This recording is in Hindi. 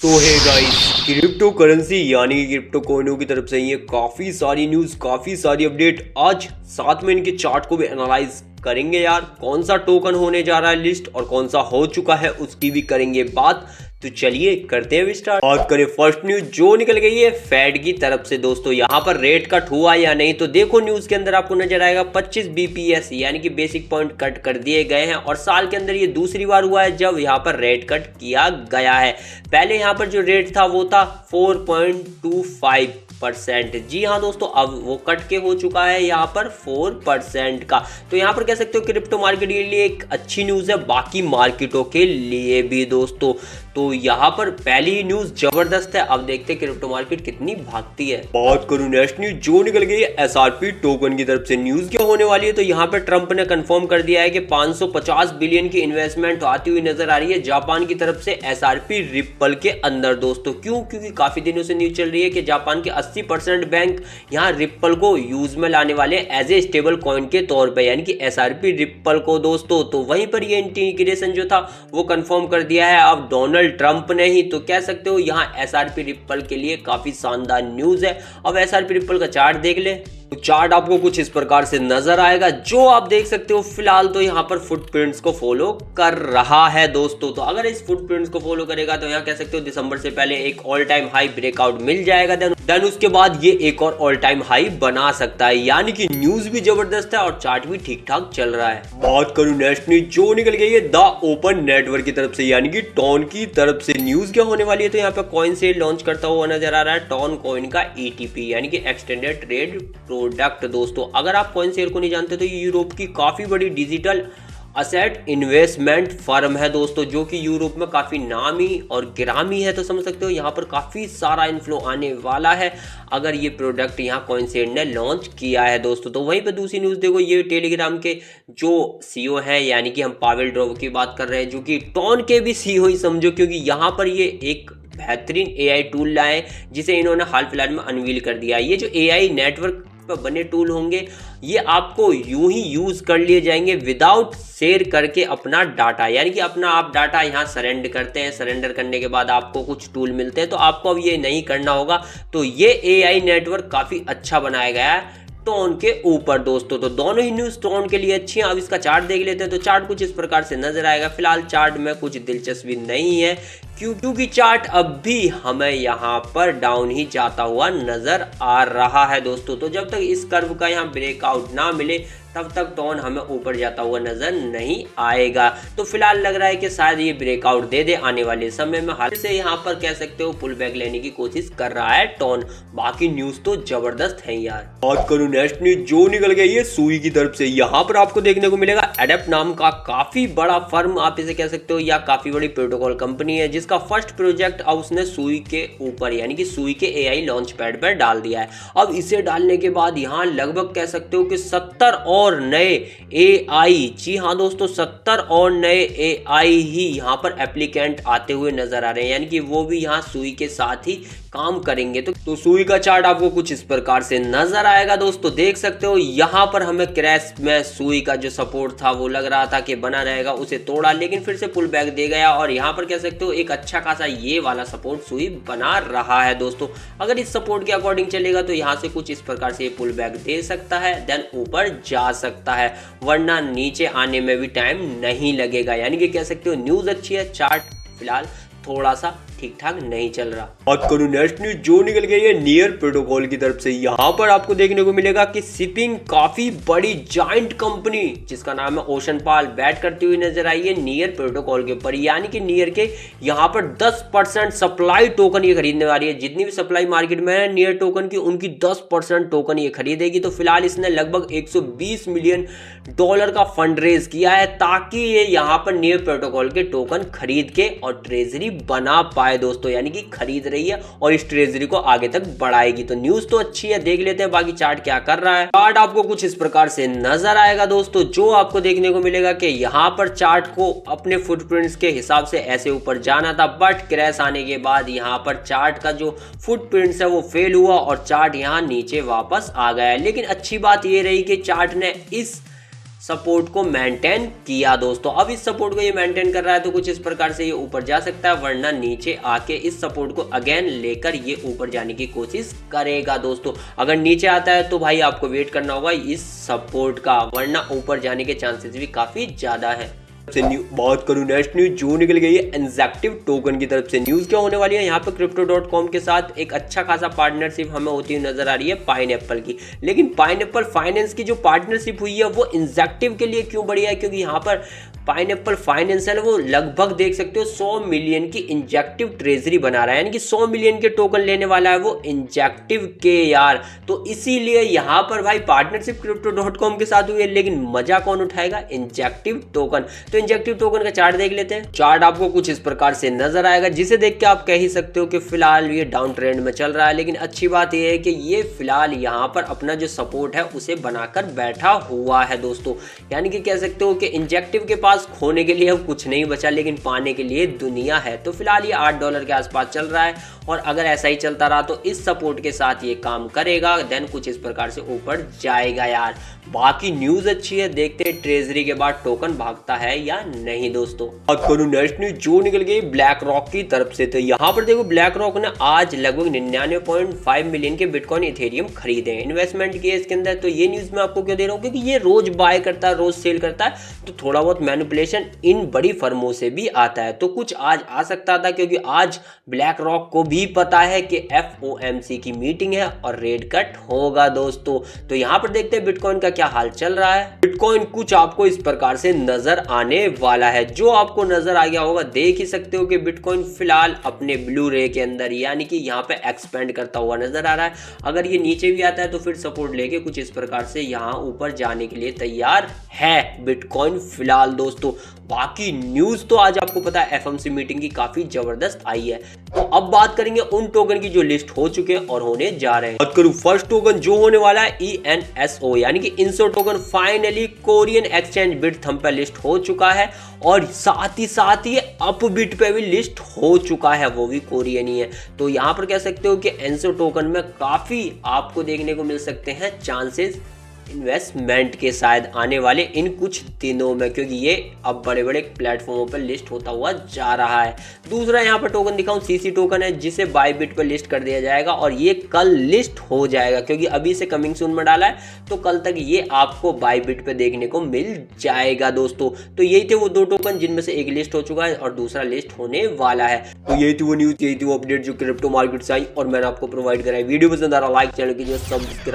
तो है गाइस, क्रिप्टो करेंसी यानी कि क्रिप्टो कोइनों की तरफ से ये काफ़ी सारी न्यूज़, काफ़ी सारी अपडेट। आज साथ में इनके चार्ट को भी एनालाइज करेंगे यार। कौन सा टोकन होने जा रहा है लिस्ट और कौन सा हो चुका है उसकी भी करेंगे बात। तो चलिए करते हैं स्टार्ट। बात करें फर्स्ट न्यूज जो निकल गई है फेड की तरफ से। दोस्तों यहाँ पर रेट कट हुआ या नहीं, तो देखो न्यूज के अंदर आपको नजर आएगा 25 बीपीएस यानी कि बेसिक पॉइंट कट कर दिए गए हैं और साल के अंदर ये दूसरी बार हुआ है जब यहाँ पर रेट कट किया गया है। पहले यहाँ पर जो रेट था वो था 4.25%। जी हाँ दोस्तों, अब वो कट के हो चुका है यहाँ पर 4% का। तो यहाँ पर कह सकते हो क्रिप्टो मार्केट के लिए एक अच्छी न्यूज़ है, बाकी मार्केटों के लिए भी दोस्तों। तो यहाँ पर पहली न्यूज़ जबरदस्त है। अब देखते हैं क्रिप्टो मार्केट कितनी भागती है। बात करूँ नेक्स्ट न्यूज जो निकल गई है एसआरपी टोकन की तरफ से। न्यूज़ क्या होने वाली है, तो यहाँ पर ट्रंप ने कंफर्म कर दिया है कि 550 बिलियन की इन्वेस्टमेंट आती हुई नजर आ रही है जापान की तरफ से एसआरपी रिप्पल के अंदर दोस्तों। क्यों? क्योंकि काफी दिनों से न्यूज चल रही है कि जापान के 80% बैंक यहाँ रिप्पल को यूज में लाने वाले एज ए स्टेबल कॉइन के तौर पे, यानी कि एसआरपी रिप्पल को दोस्तों। तो वहीं पर ये इंटीग्रेशन जो था वो कंफर्म कर दिया है अब डोनाल्ड ट्रंप ने ही। तो कह सकते हो यहाँ एसआरपी रिप्पल के लिए काफी शानदार न्यूज है। अब एसआरपी रिप्पल का चार्ट देख ले तो चार्ट आपको कुछ इस प्रकार से नजर आएगा जो आप देख सकते हो। फिलहाल तो यहाँ पर फुटप्रिंट्स को फॉलो कर रहा है दोस्तों। तो अगर इस फुटप्रिंट्स को फॉलो करेगा तो यहाँ कह सकते हो दिसंबर से पहले एक ऑल टाइम हाई ब्रेकआउट मिल जाएगा। देन उसके बाद ये एक और ऑल टाइम हाई बना सकता है। यानी कि न्यूज भी जबरदस्त है और चार्ट भी ठीक ठाक चल रहा है। बात करूं नेक्स्ट न्यूज जो निकल गई है द ओपन नेटवर्क की तरफ से, यानी कि टॉन की तरफ से। न्यूज क्या होने वाली है, तो यहाँ पे कॉइन से लॉन्च करता हुआ नजर आ रहा है टॉन कॉइन का ईटीपी यानी कि एक्सटेंडेड ट्रेड प्रोडक्ट दोस्तों। अगर आप कॉइन शेयर को नहीं जानते तो ये यूरोप की काफी बड़ी डिजिटल असेट इन्वेस्टमेंट फर्म है दोस्तों, जो कि यूरोप में काफ़ी नामी और गिरामी है। तो समझ सकते हो यहाँ पर काफ़ी सारा इन्फ्लो आने वाला है अगर ये प्रोडक्ट यहाँ कॉइनसेड ने लॉन्च किया है दोस्तों। तो वहीं पर दूसरी न्यूज़ देखो, ये टेलीग्राम के जो सीईओ हैं यानी कि हम पावेल ड्रोव की बात कर रहे हैं, जो कि टॉन के भी सीईओ ही समझो, क्योंकि यहाँ पर ये एक बेहतरीन एआई टूल लाए जिसे इन्होंने हाल फिलहाल में अनवील कर दिया। ये जो एआई नेटवर्क पर बने टूल होंगे ये आपको यूं ही यूज कर लिए जाएंगे विदाउट शेयर करके अपना डाटा, यानी कि अपना आप डाटा यहाँ सरेंडर करते हैं। सरेंडर करने के बाद आपको कुछ टूल मिलते हैं, तो आपको अब ये नहीं करना होगा। तो ये एआई नेटवर्क काफी अच्छा बनाया गया है टॉन के ऊपर दोस्तों। तो दोनों ही न्यूज टॉन के लिए अच्छी हैं। अब इसका चार्ट देख लेते हैं। तो चार्ट कुछ इस प्रकार से नजर आएगा। फिलहाल चार्ट में कुछ दिलचस्पी नहीं है क्योंकि चार्ट अब भी हमें यहाँ पर डाउन ही जाता हुआ नजर आ रहा है दोस्तों। तो जब तक इस कर्व का यहाँ ब्रेकआउट ना मिले तब तक टॉन हमें ऊपर जाता हुआ नजर नहीं आएगा। तो फिलहाल लग रहा है कि शायद ये ब्रेकआउट दे दे आने वाले समय में। हाल से यहाँ पर कह सकते हो पुल बैक लेने की कोशिश कर रहा है टॉन। बाकी न्यूज तो जबरदस्त है यार। बात करूं नेक्स्ट न्यूज जो निकल गई है सुई की तरफ से। यहाँ पर आपको देखने को मिलेगा एडेप्ट नाम का काफी बड़ा फर्म आप इसे कह सकते हो, या काफी बड़ी प्रोटोकॉल कंपनी है जिसका फर्स्ट प्रोजेक्ट अब उसने सुई के ऊपर यानी कि सुई के एआई लॉन्च पैड पर डाल दिया है। अब इसे डालने के बाद यहाँ लगभग कह सकते हो कि 70 और नए एआई, जी हाँ दोस्तों 70 और नए एआई ही यहाँ पर एप्लीकेंट आते हुए नजर आ रहे हैं, यानी कि वो भी यहाँ सुई के साथ ही काम करेंगे। तो सुई का चार्ट आपको कुछ इस प्रकार से नजर आएगा दोस्तों। देख सकते हो यहाँ पर हमें क्रैश में सुई का जो सपोर्ट था वो लग रहा था कि बना रहेगा, उसे तोड़ा लेकिन फिर से पुल बैक दे गया और यहाँ पर कह सकते हो एक अच्छा खासा ये वाला सपोर्ट सुई बना रहा है दोस्तों। अगर इस सपोर्ट के अकॉर्डिंग चलेगा तो यहाँ से कुछ इस प्रकार से पुल बैक दे सकता है, देन ऊपर जा सकता है, वरना नीचे आने में भी टाइम नहीं लगेगा। यानी कि कह सकते हो न्यूज अच्छी है, चार्ट फिलहाल थोड़ा सा ठीक ठाक नहीं चल रहा। बात करूं नेक्स्ट न्यूज जो निकल गई है नियर प्रोटोकॉल की तरफ से। यहाँ पर आपको देखने को मिलेगा कि शिपिंग काफी बड़ी जाइंट कंपनी जिसका नाम है ओशन पाल बैट करती हुई नजर आई है नियर प्रोटोकॉल के ऊपर। यानी कि नियर के यहाँ पर 10% सप्लाई टोकन ये खरीदने वाली है। जितनी भी सप्लाई मार्केट में है नियर टोकन की, उनकी 10% टोकन ये खरीदेगी। तो फिलहाल इसने लगभग $120 मिलियन का फंड रेज किया है ताकि ये यहाँ पर नियर प्रोटोकॉल के टोकन खरीद के और ट्रेजरी बना पाए दोस्तों। यानी कि खरीद रही है और इस ट्रेजरी को आगे तक बढ़ाएगी। तो न्यूज तो अच्छी है, देख लेते हैं बाकी चार्ट क्या कर रहा है। चार्ट आपको कुछ इस प्रकार से नजर आएगा दोस्तों, जो आपको देखने को मिलेगा कि यहाँ पर चार्ट को अपने फुटप्रिंट्स के हिसाब से ऐसे ऊपर जाना था, बट क्रैश आने के बाद यहाँ पर चार्ट का जो फुटप्रिंट्स है वो फेल हुआ और चार्ट यहाँ नीचे वापस आ गया है। लेकिन अच्छी बात ये रही कि चार्ट ने इस सपोर्ट को मेंटेन किया दोस्तों। अब इस सपोर्ट को ये मेंटेन कर रहा है तो कुछ इस प्रकार से ये ऊपर जा सकता है, वरना नीचे आके इस सपोर्ट को अगेन लेकर ये ऊपर जाने की कोशिश करेगा दोस्तों। अगर नीचे आता है तो भाई आपको वेट करना होगा इस सपोर्ट का, वरना ऊपर जाने के चांसेस भी काफी ज्यादा है। बात करूं नेक्स्ट न्यूज जो निकल गई है इंजेक्टिव टोकन की तरफ से। न्यूज क्या होने वाली है, यहाँ पे Crypto.com के साथ एक अच्छा खासा पार्टनरशिप हमें होती हुई नजर आ रही है पाइनएप्पल की। लेकिन पाइनएप्पल फाइनेंस की जो पार्टनरशिप हुई है वो इंजेक्टिव के लिए क्यों बढ़िया है, क्योंकि यहाँ पर पाइनएप्पल फाइनेंस है वो लगभग देख सकते हो 100 मिलियन की इंजेक्टिव ट्रेजरी बना रहा है, यानी कि 100 मिलियन के टोकन लेने वाला है वो इंजेक्टिव के यार। तो इसीलिए यहाँ पर भाई पार्टनरशिप Crypto.com के साथ हुई है, लेकिन मजा कौन उठाएगा, इंजेक्टिव टोकन। तो इंजेक्टिव टोकन का चार्ट देख लेते हैं। चार्ट आपको कुछ इस प्रकार से नजर आएगा, जिसे देख के आप कह ही सकते हो कि फिलहाल ये डाउन ट्रेंड में चल रहा है। लेकिन अच्छी बात यह है कि ये फिलहाल यहाँ पर अपना जो सपोर्ट है उसे बनाकर बैठा हुआ है दोस्तों, यानी कि कह सकते हो कि इंजेक्टिव के पास खोने के लिए अब कुछ नहीं बचा, लेकिन पाने के लिए दुनिया है। तो फिलहाल ये $8 के आसपास चल रहा है, और अगर ऐसा ही चलता रहा तो इस सपोर्ट के साथ ये काम करेगा, देन कुछ इस प्रकार से ऊपर जाएगा यार। बाकी न्यूज अच्छी है, देखते हैं ट्रेजरी के बाद टोकन भागता है या नहीं दोस्तों। बात करूं नेक्स्ट न्यूज जो निकल गई ब्लैक रॉक की तरफ से। तो यहाँ पर देखो ब्लैक रॉक ने आज लगभग 99.5 मिलियन के बिटकॉइन इथेरियम खरीदे हैं, इन्वेस्टमेंट किए इसके अंदर। तो ये न्यूज मैं आपको क्यों दे रहा हूँ, क्योंकि ये रोज बाय करता है, रोज सेल करता है, तो थोड़ा बहुत मैनिपुलेशन इन बड़ी फर्मों से भी आता है। तो कुछ आज आ सकता था, क्योंकि आज ब्लैक रॉक को भी पता है कि FOMC की मीटिंग है और रेट कट होगा दोस्तों। तो यहाँ पर देखते हैं बिटकॉइन का क्या हाल चल रहा है। बिटकॉइन कुछ आपको इस प्रकार से नजर आने वाला है, जो आपको नजर आ गया होगा, देख ही सकते हो कि बिटकॉइन फिलहाल अपने ब्लू रे के अंदर, यानी कि यहाँ पे एक्सपेंड करता हुआ नजर आ रहा है। अगर ये नीचे भी आता है तो फिर सपोर्ट लेके कुछ इस प्रकार से यहाँ ऊपर जाने के लिए तैयार है बिटकॉइन फिलहाल दोस्तों। बाकी न्यूज तो आज आपको पता है FOMC मीटिंग की काफी जबरदस्त आई है। तो अब बात करेंगे उन टोकन की जो लिस्ट हो चुके हैं और होने जा रहे हैं। बात करूं फर्स्ट टोकन जो होने वाला है ENSO, यानी कि इंसो टोकन फाइनली कोरियन एक्सचेंज बिटथम्ब पे लिस्ट हो चुका है, और साथ ही अपबिट पे भी लिस्ट हो चुका है, वो भी कोरियन ही है। तो यहाँ पर कह सकते हो कि इंसो टोकन में काफी आपको देखने को मिल सकते हैं चांसेस इन्वेस्टमेंट के शायद आने वाले इन कुछ दिनों में, क्योंकि ये अब बड़े बड़े प्लेटफॉर्मों पर लिस्ट होता हुआ जा रहा है। दूसरा यहाँ पर टोकन दिखाऊं CC टोकन है, जिसे बायबिट पर लिस्ट कर दिया जाएगा, और ये कल लिस्ट हो जाएगा, क्योंकि अभी से कमिंग सून में डाला है, तो कल तक ये आपको बायबिट पे देखने को मिल जाएगा दोस्तों। तो यही थे वो दो टोकन जिनमें से एक लिस्ट हो चुका है और दूसरा लिस्ट होने वाला है। तो यही थी वो न्यूज, यही थी वो अपडेट जो क्रिप्टो मार्केट से आई और मैंने आपको प्रोवाइड कराई। वीडियो पसंद आ रहा लाइक, चैनल कीजिए सब्सक्राइब।